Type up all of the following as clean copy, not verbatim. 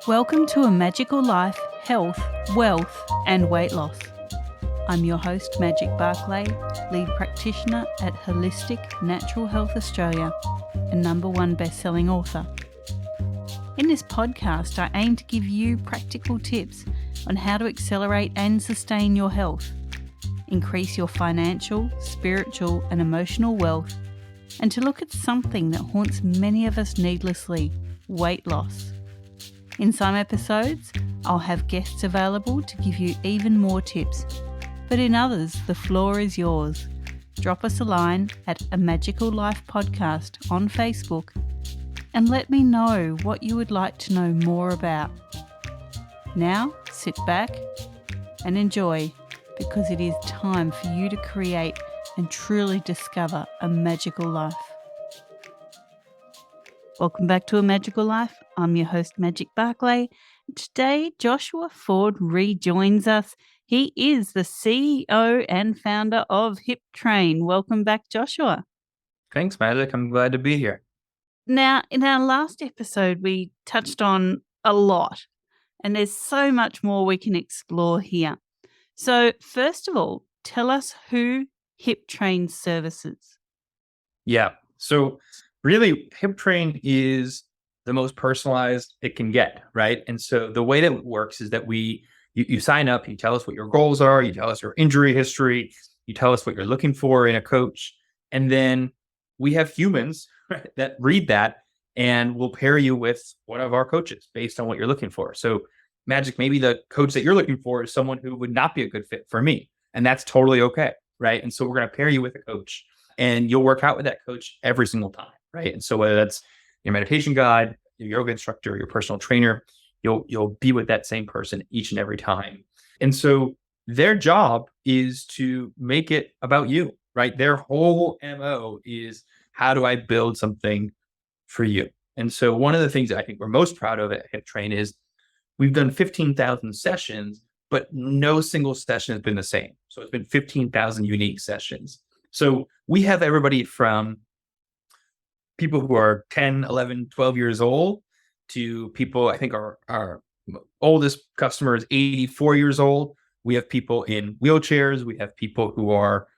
Welcome to A Magical Life, Health, Wealth and Weight Loss. I'm your host, Magic Barclay, lead practitioner at Holistic Natural Health Australia and #1 best-selling author. In this podcast, I aim to give you practical tips on how to accelerate and sustain your health, increase your financial, spiritual and emotional wealth, and to look at something that haunts many of us needlessly, weight loss. In some episodes, I'll have guests available to give you even more tips, but in others, the floor is yours. Drop us a line at A Magical Life Podcast on Facebook and let me know what you would like to know more about. Now, sit back and enjoy, because it is time for you to create and truly discover a magical life. Welcome back to A Magical Life. I'm your host, Magic Barclay. Today, Joshua Ford rejoins us. He is the CEO and founder of HipTrain. Welcome back, Joshua. Thanks, Magic. I'm glad to be here. Now, in our last episode, we touched on a lot, and there's so much more we can explore here. So, first of all, tell us who HipTrain services. Yeah. So really, HipTrain is the most personalized it can get, right? And so the way that it works is that you sign up, you tell us what your goals are, you tell us your injury history, you tell us what you're looking for in a coach, and then we have humans that read that and we'll pair you with one of our coaches based on what you're looking for. So Magic, maybe the coach that you're looking for is someone who would not be a good fit for me, and that's totally okay, right? And so we're going to pair you with a coach, and you'll work out with that coach every single time, right? And so whether that's your meditation guide, your yoga instructor, your personal trainer, you'll be with that same person each and every time. And so their job is to make it about you, right? Their whole MO is, how do I build something for you? And so one of the things that I think we're most proud of at HipTrain is we've done 15,000 sessions, but no single session has been the same. So it's been 15,000 unique sessions. So we have everybody from people who are 10, 11, 12 years old to people, I think our oldest customer is 84 years old. We have people in wheelchairs. We have people who are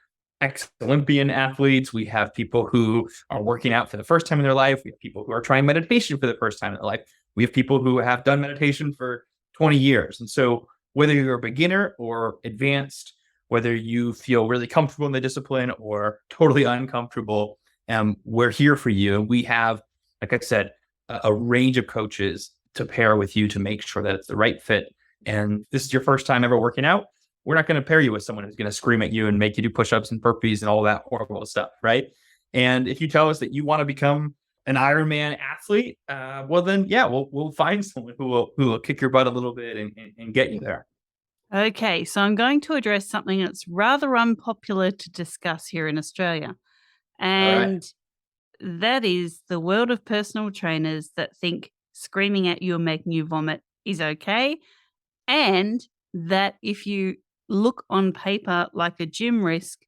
ex-Olympian athletes. We have people who are working out for the first time in their life. We have people who are trying meditation for the first time in their life. We have people who have done meditation for 20 years. And so whether you're a beginner or advanced, whether you feel really comfortable in the discipline or totally uncomfortable, we're here for you. We have, like I said, a range of coaches to pair with you to make sure that it's the right fit. And this is your first time ever working out, we're not going to pair you with someone who's going to scream at you and make you do push-ups and burpees and all that horrible stuff, right? And if you tell us that you want to become an Ironman athlete, well then, yeah, we'll find someone who will kick your butt a little bit and get you there. Okay, so I'm going to address something that's rather unpopular to discuss here in Australia. And that is the world of personal trainers that think screaming at you and making you vomit is okay. And that if you look on paper like a gym risk,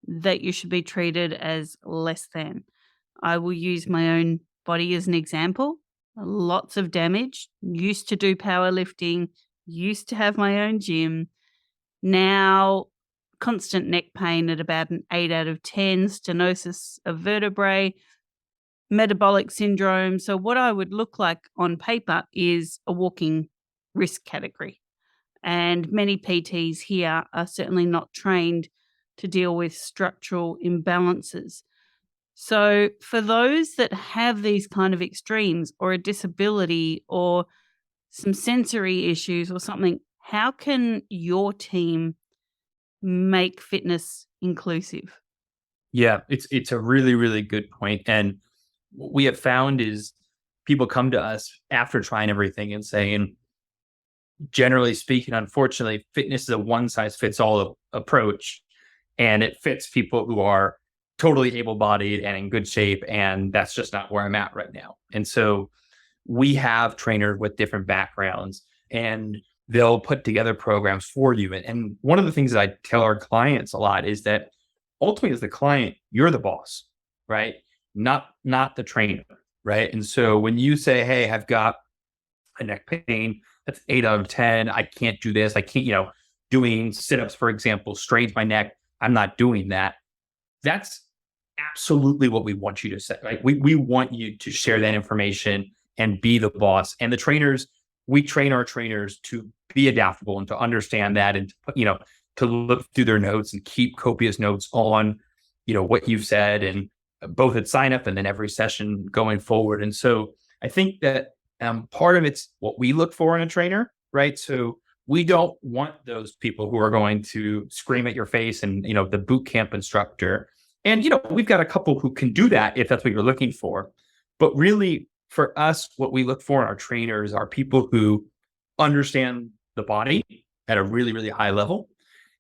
that you should be treated as less than. I will use my own body as an example. Lots of damage, used to do powerlifting, used to have my own gym. Now, constant neck pain at about an 8 out of 10, stenosis of vertebrae, metabolic syndrome. So what I would look like on paper is a walking risk category. And many PTs here are certainly not trained to deal with structural imbalances. So for those that have these kind of extremes or a disability or some sensory issues or something, how can your team make fitness inclusive? Yeah, it's a really, really good point. And what we have found is people come to us after trying everything and saying, generally speaking, unfortunately, fitness is a one-size-fits-all approach, and it fits people who are totally able-bodied and in good shape, and that's just not where I'm at right now. And so we have trainers with different backgrounds, and they'll put together programs for you. And one of the things that I tell our clients a lot is that ultimately, as the client, you're the boss, right? Not the trainer, right? And so when you say, hey, I've got a neck pain. That's 8 out of 10. I can't do this. I can't, doing sit-ups, for example, strains my neck. I'm not doing that. That's absolutely what we want you to say. Like we want you to share that information and be the boss. And the trainers, we train our trainers to be adaptable and to understand that and to look through their notes and keep copious notes on, what you've said and both at sign up and then every session going forward. And so I think that part of it's what we look for in a trainer, right? So we don't want those people who are going to scream at your face and, the boot camp instructor. And, we've got a couple who can do that if that's what you're looking for. But really, for us, what we look for in our trainers are people who understand the body at a really, really high level,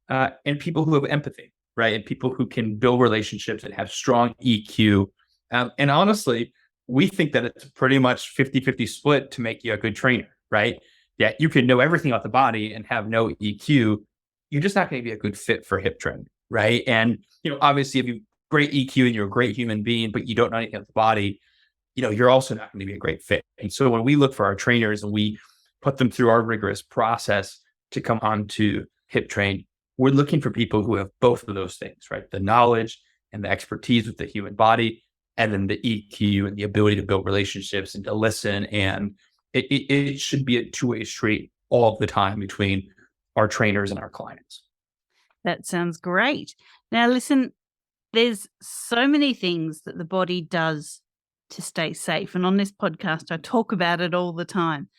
and people who have empathy, right? And people who can build relationships and have strong EQ. And honestly, we think that it's pretty much 50-50 split to make you a good trainer, right? Yeah, you can know everything about the body and have no EQ. You're just not going to be a good fit for HipTrain, right? And, obviously, if you great EQ and you're a great human being, but you don't know anything about the body, you're also not going to be a great fit. And so when we look for our trainers and we put them through our rigorous process to come on to HipTrain, we're looking for people who have both of those things, right? The knowledge and the expertise with the human body, and then the EQ and the ability to build relationships and to listen. And it should be a two-way street all of the time between our trainers and our clients. That sounds great. Now, listen, there's so many things that the body does to stay safe. And on this podcast, I talk about it all the time.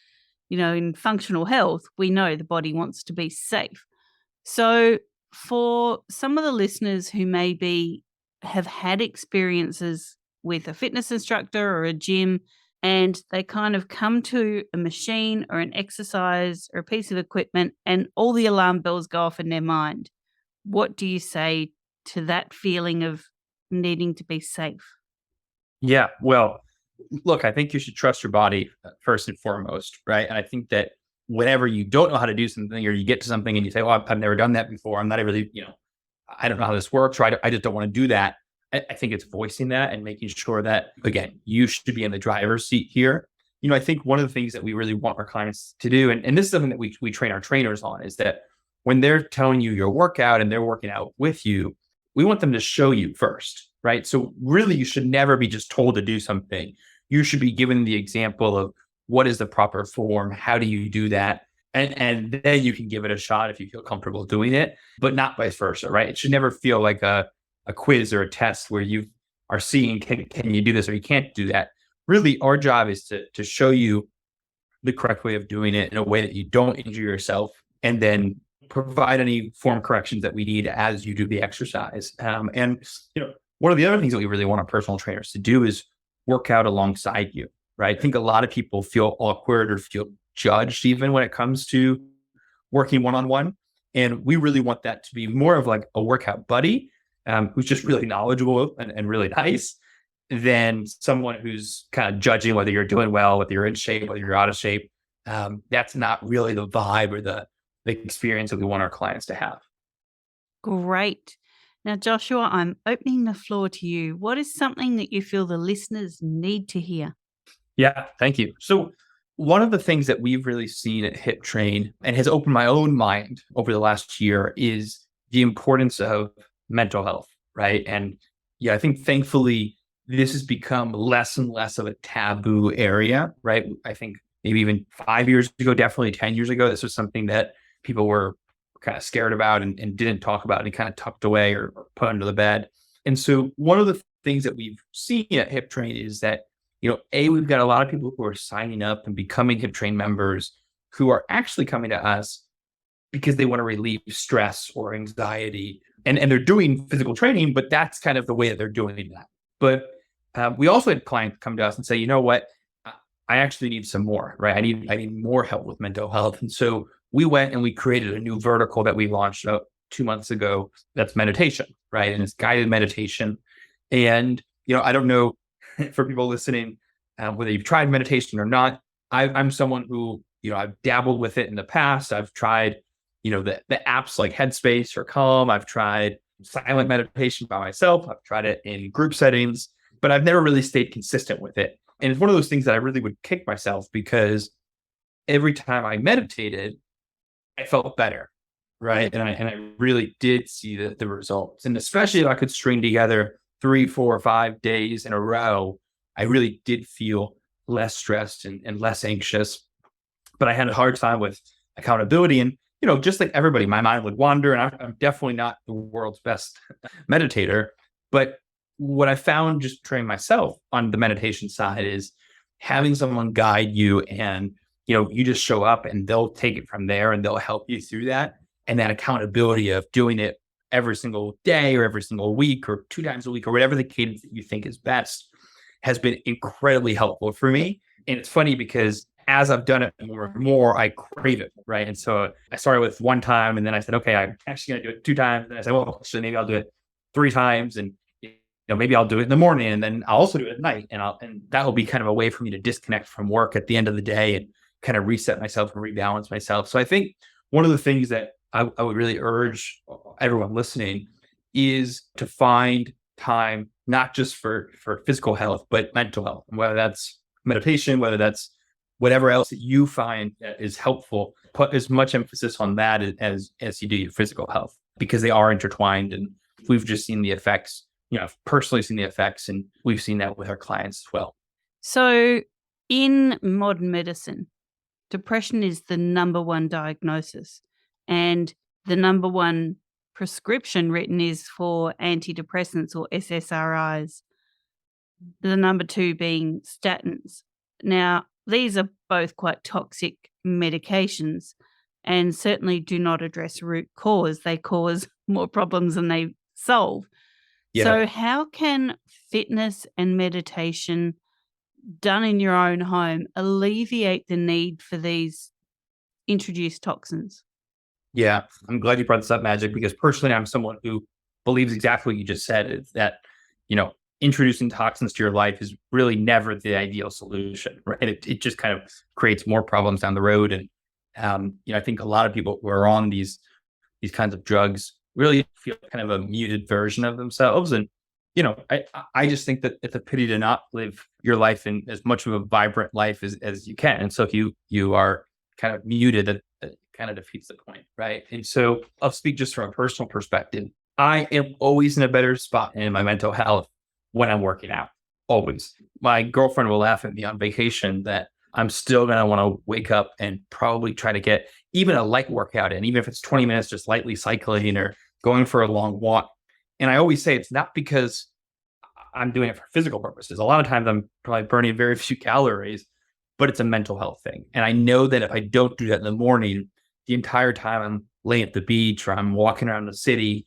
In functional health, we know the body wants to be safe. So for some of the listeners who maybe have had experiences with a fitness instructor or a gym, and they kind of come to a machine or an exercise or a piece of equipment and all the alarm bells go off in their mind, what do you say to that feeling of needing to be safe? Yeah, well, look, I think you should trust your body first and foremost, right? And I think that whenever you don't know how to do something or you get to something and you say, well, I've never done that before. I'm not really, I don't know how this works, or I just don't want to do that. I think it's voicing that and making sure that, again, you should be in the driver's seat here. I think one of the things that we really want our clients to do, and this is something that we train our trainers on, is that when they're telling you your workout and they're working out with you, we want them to show you first, right? So really, you should never be just told to do something. You should be given the example of what is the proper form, how do you do that? And then you can give it a shot if you feel comfortable doing it, but not vice versa, right? It should never feel like a quiz or a test where you are seeing, can you do this or you can't do that? Really, our job is to show you the correct way of doing it in a way that you don't injure yourself, and then provide any form corrections that we need as you do the exercise. And one of the other things that we really want our personal trainers to do is work out alongside you, right? I think a lot of people feel awkward or feel judged even when it comes to working one-on-one. And we really want that to be more of like a workout buddy, who's just really knowledgeable and really nice, than someone who's kind of judging whether you're doing well, whether you're in shape, whether you're out of shape. That's not really the vibe or the experience that we want our clients to have. Great. Now, Joshua, I'm opening the floor to you. What is something that you feel the listeners need to hear? Yeah, thank you. So one of the things that we've really seen at HipTrain and has opened my own mind over the last year is the importance of mental health, right? And yeah, I think thankfully this has become less and less of a taboo area, right? I think maybe even 5 years ago, definitely 10 years ago, this was something that people were kind of scared about and didn't talk about and kind of tucked away or put under the bed. And so one of the things that we've seen at HipTrain is that, we've got a lot of people who are signing up and becoming HipTrain members who are actually coming to us because they want to relieve stress or anxiety. And they're doing physical training, but that's kind of the way that they're doing that. But we also had clients come to us and say, you know what, I actually need some more, right? I need more help with mental health. And so we went and we created a new vertical that we launched 2 months ago. That's meditation, right? And it's guided meditation. And, I don't know for people listening, whether you've tried meditation or not. I'm someone who, I've dabbled with it in the past. I've tried, the apps like Headspace or Calm. I've tried silent meditation by myself. I've tried it in group settings, but I've never really stayed consistent with it. And it's one of those things that I really would kick myself because every time I meditated, I felt better. Right. And I really did see the results. And especially if I could string together 3, 4, or 5 days in a row, I really did feel less stressed and less anxious. But I had a hard time with accountability. And, just like everybody, my mind would wander. And I'm definitely not the world's best meditator. But what I found just training myself on the meditation side is having someone guide you, and, you just show up and they'll take it from there and they'll help you through that. And that accountability of doing it every single day or every single week or 2 times a week or whatever the cadence that you think is best has been incredibly helpful for me. And it's funny because as I've done it more and more, I crave it, right? And so I started with 1 time, and then I said, okay, I'm actually going to do it 2 times. And I said, well, actually, maybe I'll do it 3 times, and maybe I'll do it in the morning, and then I'll also do it at night, and that will be kind of a way for me to disconnect from work at the end of the day and kind of reset myself and rebalance myself. So I think one of the things that I would really urge everyone listening is to find time, not just for physical health, but mental health, whether that's meditation, whether that's whatever else that you find that is helpful. Put as much emphasis on that as you do your physical health, because they are intertwined. And we've just seen the effects, I've personally seen the effects, and we've seen that with our clients as well. So in modern medicine, depression is the number one diagnosis, and the number one prescription written is for antidepressants or SSRIs, the number two being statins. Now, these are both quite toxic medications and certainly do not address root cause. They cause more problems than they solve. Yeah. So how can fitness and meditation done in your own home alleviate the need for these introduced toxins? Yeah, I'm glad you brought this up, Magic, because personally, I'm someone who believes exactly what you just said, is that, introducing toxins to your life is really never the ideal solution, right? It just kind of creates more problems down the road. And, I think a lot of people who are on these kinds of drugs really feel kind of a muted version of themselves. And, I just think that it's a pity to not live your life in as much of a vibrant life as you can. And so if you are kind of muted, that kind of defeats the point, right? And so I'll speak just from a personal perspective. I am always in a better spot in my mental health when I'm working out. Always. My girlfriend will laugh at me on vacation that I'm still going to want to wake up and probably try to get even a light workout in, even if it's 20 minutes, just lightly cycling or going for a long walk. And I always say it's not because I'm doing it for physical purposes. A lot of times I'm probably burning very few calories, but it's a mental health thing. And I know that if I don't do that in the morning, the entire time I'm laying at the beach or I'm walking around the city,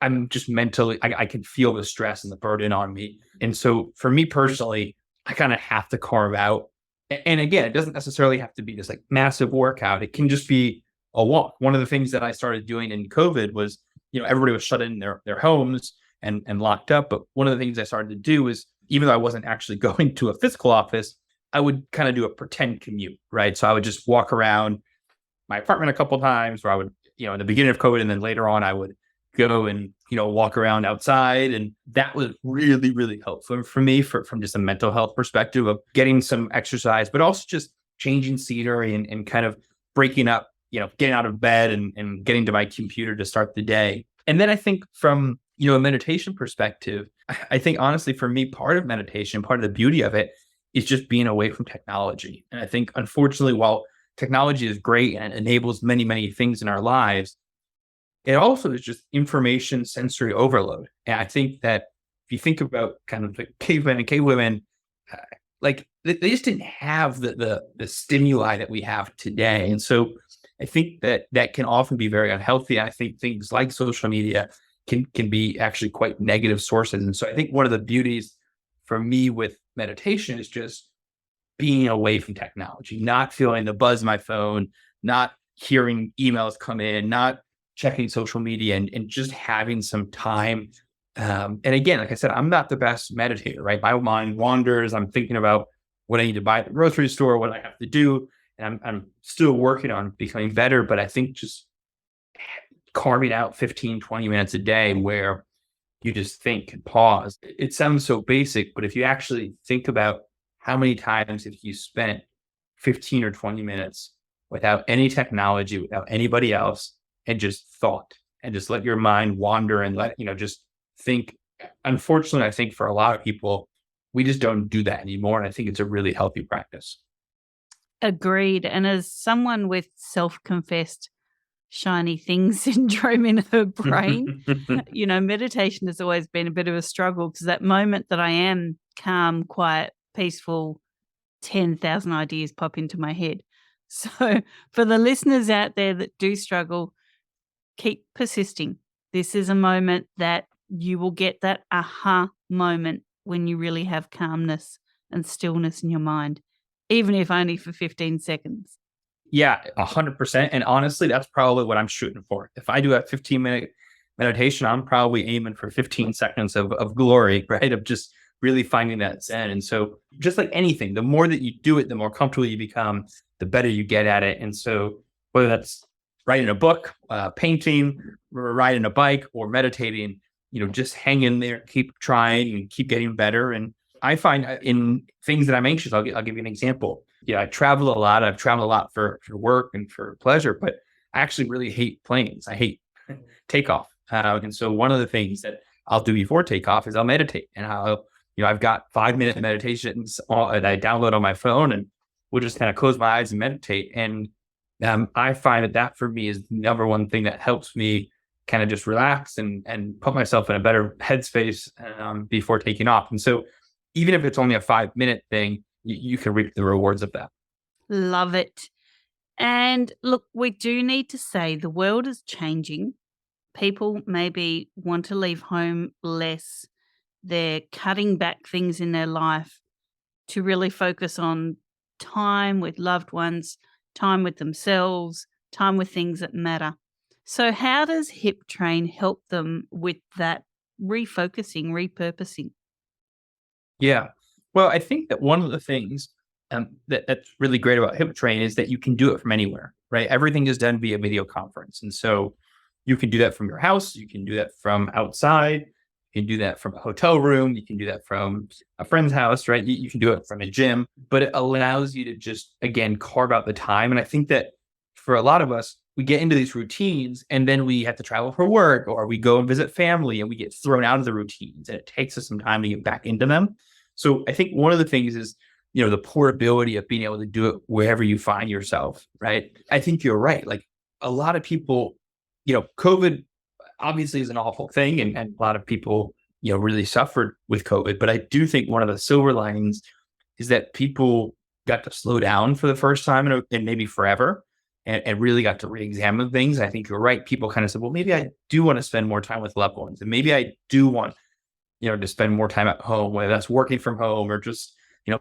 I'm just mentally, I can feel the stress and the burden on me. And so for me personally, I kind of have to carve out. And again, it doesn't necessarily have to be this like massive workout. It can just be a walk. One of the things that I started doing in COVID was, everybody was shut in their homes and locked up. But one of the things I started to do is, even though I wasn't actually going to a physical office, I would kind of do a pretend commute, right? So I would just walk around my apartment a couple of times, or I would, in the beginning of COVID, and then later on, I would go and, walk around outside. And that was really, really helpful for me from just a mental health perspective of getting some exercise, but also just changing scenery and kind of breaking up, getting out of bed and getting to my computer to start the day. And then I think from, a meditation perspective, I think honestly, for me, part of meditation, part of the beauty of it is just being away from technology. And I think, unfortunately, while technology is great and it enables many, many things in our lives, it also is just information sensory overload. And I think that if you think about kind of the cavemen and cavewomen, like they just didn't have the stimuli that we have today. And so I think that can often be very unhealthy. I think things like social media can be actually quite negative sources. And so I think one of the beauties for me with meditation is just being away from technology, not feeling the buzz of my phone, not hearing emails come in, not checking social media, and just having some time. And again, like I said, I'm not the best meditator, right? My mind wanders. I'm thinking about what I need to buy at the grocery store, what I have to do. And I'm still working on becoming better. But I think just carving out 15, 20 minutes a day where you just think and pause. It sounds so basic, but if you actually think about how many times have you spent 15 or 20 minutes without any technology, without anybody else, and just thought, and just let your mind wander and let, just think. Unfortunately, I think for a lot of people, we just don't do that anymore. And I think it's a really healthy practice. Agreed. And as someone with self-confessed shiny thing syndrome in her brain, meditation has always been a bit of a struggle, because that moment that I am calm, quiet, peaceful, 10,000 ideas pop into my head. So for the listeners out there that do struggle, keep persisting. This is a moment that you will get that aha moment when you really have calmness and stillness in your mind, even if only for 15 seconds. Yeah, 100%. And honestly, that's probably what I'm shooting for. If I do a 15-minute meditation, I'm probably aiming for 15 seconds of glory, right? Of just really finding that zen. And so just like anything, the more that you do it, the more comfortable you become, the better you get at it. And so whether that's writing a book, painting, riding a bike, or meditating, just hang in there, keep trying and keep getting better. And I find in things that I'm anxious, I'll give you an example. Yeah, I travel a lot. I've traveled a lot for work and for pleasure, but I actually really hate planes. I hate takeoff. And so one of the things that I'll do before takeoff is I'll meditate, and I've got 5-minute meditations that I download on my phone, and we'll just kind of close my eyes and meditate. And I find that for me is the number one thing that helps me kind of just relax and put myself in a better headspace before taking off. And so even if it's only a 5-minute thing, you can reap the rewards of that. Love it. And look, we do need to say the world is changing. People maybe want to leave home less. They're cutting back things in their life to really focus on time with loved ones, time with themselves, time with things that matter. So how does HipTrain help them with that refocusing, repurposing? Yeah. Well, I think that one of the things that's really great about HipTrain is that you can do it from anywhere, right? Everything is done via video conference. And so you can do that from your house. You can do that from outside. You can do that from a hotel room. You can do that from a friend's house, right? You can do it from a gym, but it allows you to just, again, carve out the time. And I think that for a lot of us, we get into these routines and then we have to travel for work, or we go and visit family and we get thrown out of the routines, and it takes us some time to get back into them. So I think one of the things is, the portability of being able to do it wherever you find yourself, right? I think you're right. Like a lot of people, COVID obviously is an awful thing, and a lot of people, really suffered with COVID. But I do think one of the silver linings is that people got to slow down for the first time in maybe forever, and really got to re-examine things. I think you're right. People kind of said, well, maybe I do want to spend more time with loved ones, and maybe I do want, to spend more time at home, whether that's working from home or just,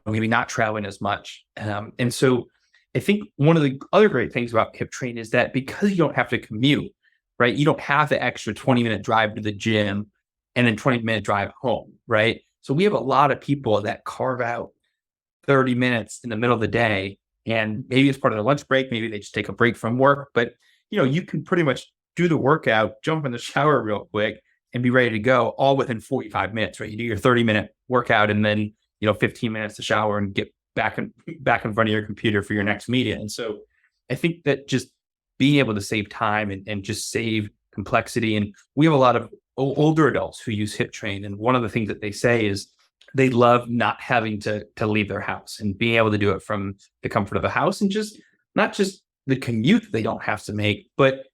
maybe not traveling as much. And so I think one of the other great things about HipTrain is that because you don't have to commute, right? You don't have the extra 20-minute drive to the gym and then 20-minute drive home, right? So we have a lot of people that carve out 30 minutes in the middle of the day, and maybe it's part of their lunch break. Maybe they just take a break from work, but you can pretty much do the workout, jump in the shower real quick, and be ready to go all within 45 minutes, right? You do your 30-minute workout and then, 15 minutes to shower and get back in front of your computer for your next meeting. And so I think that just being able to save time and just save complexity. And we have a lot of older adults who use HipTrain. And one of the things that they say is they love not having to leave their house and being able to do it from the comfort of the house, and just not just the commute they don't have to make, but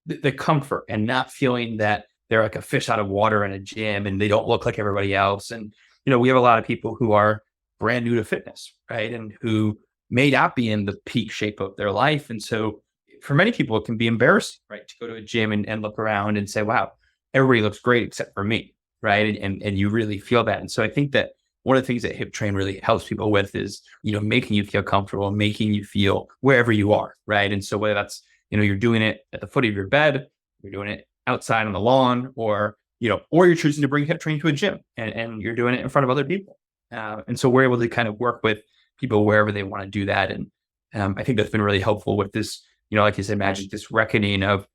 the comfort and not feeling that they're like a fish out of water in a gym and they don't look like everybody else. And, we have a lot of people who are brand new to fitness, right? And who may not be in the peak shape of their life. And so for many people, it can be embarrassing, right? To go to a gym and look around and say, wow, everybody looks great except for me, right? And you really feel that. And so I think that one of the things that HipTrain really helps people with is, making you feel comfortable, making you feel wherever you are, right? And so whether that's, you're doing it at the foot of your bed, you're doing it outside on the lawn, or you're choosing to bring HipTrain to a gym and you're doing it in front of other people. And so we're able to kind of work with people wherever they want to do that. And I think that's been really helpful with this, like you said, Magic, this reckoning of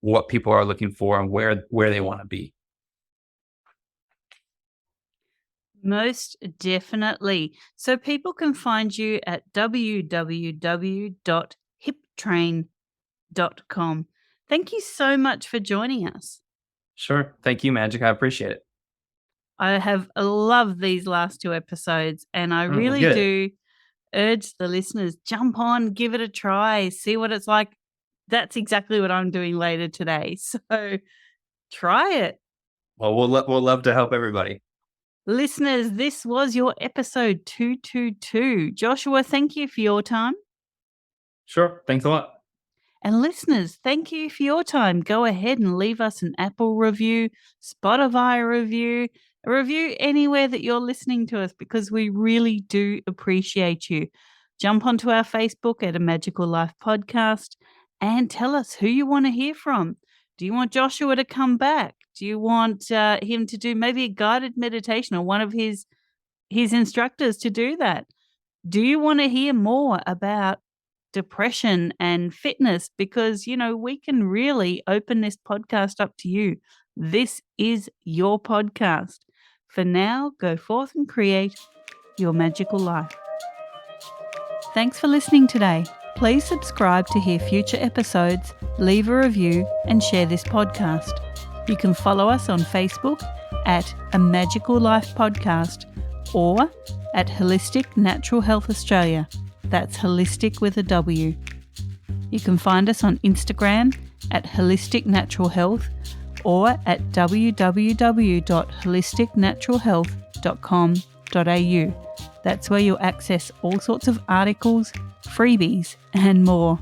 what people are looking for and where they want to be. Most definitely. So people can find you at www.hiptrain.com. Thank you so much for joining us. Sure. Thank you, Magic. I appreciate it. I have loved these last two episodes, and I really Good. do urge the listeners, jump on, give it a try, see what it's like. That's exactly what I'm doing later today. So try it. Well, we'll love to help everybody. Listeners, this was your episode 222. Joshua, thank you for your time. Sure. Thanks a lot. And listeners, thank you for your time. Go ahead and leave us an Apple review, Spotify review, a review anywhere that you're listening to us, because we really do appreciate you. Jump onto our Facebook at A Magical Life Podcast and tell us who you want to hear from. Do you want Joshua to come back? Do you want him to do maybe a guided meditation, or one of his instructors to do that? Do you want to hear more about depression and fitness? Because, we can really open this podcast up to you. This is your podcast. For now, go forth and create your magical life. Thanks for listening today. Please subscribe to hear future episodes, leave a review, and share this podcast. You can follow us on Facebook at A Magical Life Podcast or at Holistic Natural Health Australia. That's holistic with a W. You can find us on Instagram at Holistic Natural Health or at www.holisticnaturalhealth.com.au. That's where you'll access all sorts of articles, freebies, and more.